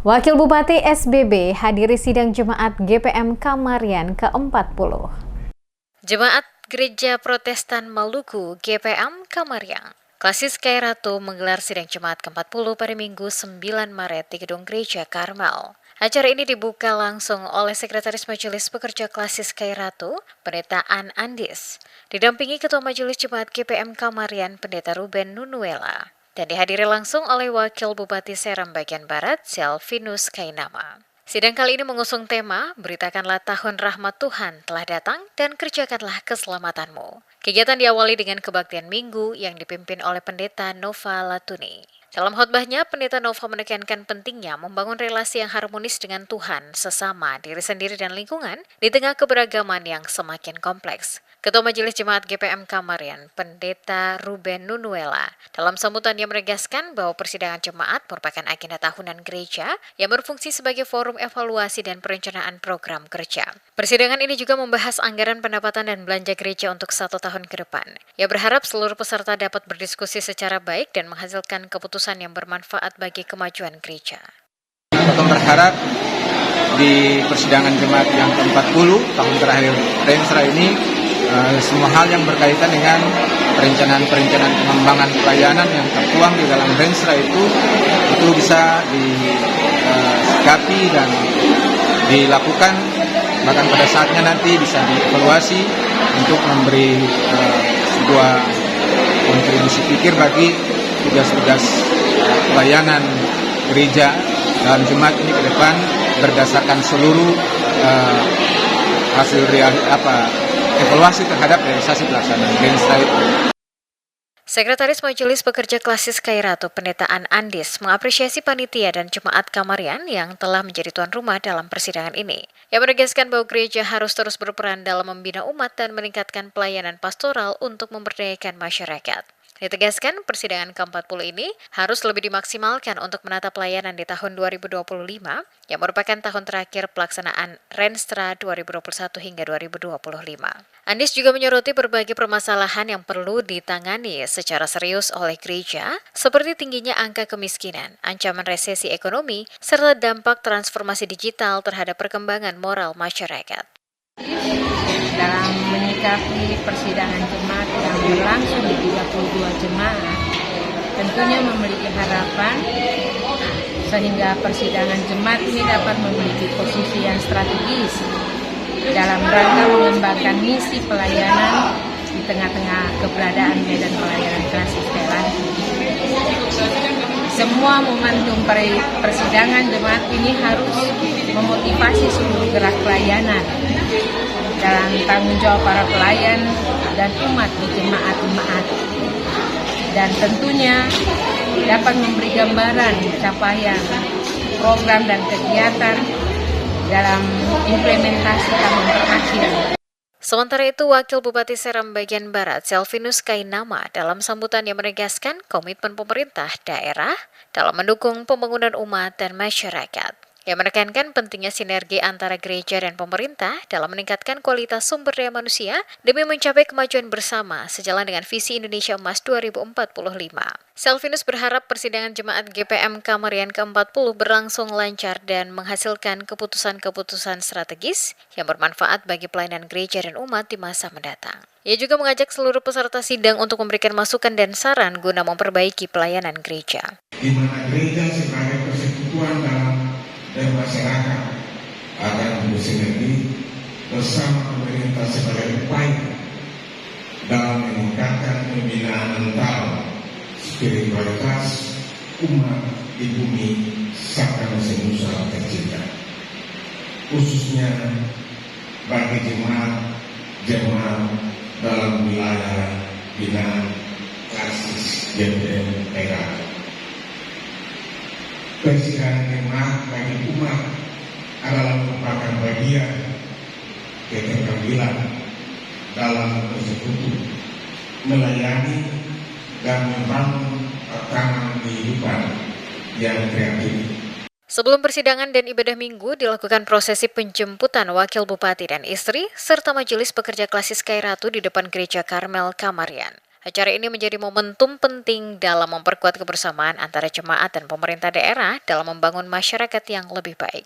Wakil Bupati SBB hadiri sidang Jemaat GPM Kamarian ke-40. Jemaat Gereja Protestan Maluku GPM Kamarian Klasis Kairatu menggelar sidang Jemaat ke-40 pada Minggu 9 Maret di Gedung Gereja Karmel. Acara ini dibuka langsung oleh Sekretaris Majelis Pekerja Klasis Kairatu, Pendeta Andis, didampingi Ketua Majelis Jemaat GPM Kamarian, Pendeta Ruben Nunuela, dan dihadiri langsung oleh Wakil Bupati Seram Bagian Barat, Selvinus Kainama. Sidang kali ini mengusung tema, beritakanlah tahun rahmat Tuhan telah datang dan kerjakanlah keselamatanmu. Kegiatan diawali dengan kebaktian minggu yang dipimpin oleh Pendeta Nova Latuni. Dalam khotbahnya, Pendeta Nova menekankan pentingnya membangun relasi yang harmonis dengan Tuhan, sesama, diri sendiri dan lingkungan di tengah keberagaman yang semakin kompleks. Ketua Majelis Jemaat GPM Kamarian, Pendeta Ruben Nunuela, dalam sambutannya menegaskan bahwa persidangan jemaat merupakan agenda tahunan gereja yang berfungsi sebagai forum evaluasi dan perencanaan program kerja. Persidangan ini juga membahas anggaran pendapatan dan belanja gereja untuk 1 tahun ke depan. Ia berharap seluruh peserta dapat berdiskusi secara baik dan menghasilkan keputusan yang bermanfaat bagi kemajuan gereja. Kami berharap di persidangan jemaat yang ke-40 tahun terakhir Renstra ini semua hal yang berkaitan dengan perencanaan pengembangan pelayanan yang tertuang di dalam Renstra itu bisa disikapi dan dilakukan, bahkan pada saatnya nanti bisa dievaluasi untuk memberi sebuah kontribusi pikir bagi tugas-tugas pelayanan gereja dalam jemaat ini ke depan berdasarkan seluruh hasil evaluasi terhadap realisasi pelaksanaan Renstra itu. Sekretaris Majelis Pekerja Klasis Kairatu, Pendeta Andis, mengapresiasi panitia dan jemaat Kamarian yang telah menjadi tuan rumah dalam persidangan ini. Ia menegaskan bahwa gereja harus terus berperan dalam membina umat dan meningkatkan pelayanan pastoral untuk memberdayakan masyarakat. Ditegaskan, persidangan ke-40 ini harus lebih dimaksimalkan untuk menata pelayanan di tahun 2025, yang merupakan tahun terakhir pelaksanaan Renstra 2021 hingga 2025. Andis juga menyoroti berbagai permasalahan yang perlu ditangani secara serius oleh gereja, seperti tingginya angka kemiskinan, ancaman resesi ekonomi, serta dampak transformasi digital terhadap perkembangan moral masyarakat. Dalam menyikapi persidangan jemaat yang berlangsung di 32 jemaat, tentunya memiliki harapan sehingga persidangan jemaat ini dapat memiliki posisi yang strategis dalam rangka mengembangkan misi pelayanan di tengah-tengah keberadaan medan pelayanan klasis Kairatu. Semua momentum persidangan jemaat ini harus memotivasi seluruh gerak pelayanan dalam tanggung jawab para pelayan dan umat di jemaat-jemaat, dan tentunya dapat memberi gambaran capaian program dan kegiatan dalam implementasi tahun terakhir. Sementara itu, Wakil Bupati Seram Bagian Barat, Selvinus Kainama, dalam sambutannya menegaskan komitmen pemerintah daerah dalam mendukung pembangunan umat dan masyarakat. Ia menekankan pentingnya sinergi antara gereja dan pemerintah dalam meningkatkan kualitas sumber daya manusia demi mencapai kemajuan bersama sejalan dengan visi Indonesia Emas 2045. Selvinus berharap persidangan jemaat GPM Kamarian ke-40 berlangsung lancar dan menghasilkan keputusan-keputusan strategis yang bermanfaat bagi pelayanan gereja dan umat di masa mendatang. Ia juga mengajak seluruh peserta sidang untuk memberikan masukan dan saran guna memperbaiki pelayanan gereja. Di mana gereja sebagai persekutuan dalam dan masyarakat akan bersinergi bersama pemerintah sebagai upaya dalam meningkatkan pembinaan mental, spiritualitas umat di bumi serta Nusa tercinta, khususnya bagi jemaat dalam wilayah binaan klasis GPM Kairatu. Persidangan jemaat bagi umat adalah merupakan bagian ketergambilan dalam bersekutu, melayani dan membangun tatanan kehidupan yang kreatif. Sebelum persidangan dan ibadah minggu, dilakukan prosesi penjemputan Wakil Bupati dan istri, serta Majelis Pekerja Klasis Kairatu di depan Gereja Karmel Kamarian. Acara ini menjadi momentum penting dalam memperkuat kebersamaan antara jemaat dan pemerintah daerah dalam membangun masyarakat yang lebih baik.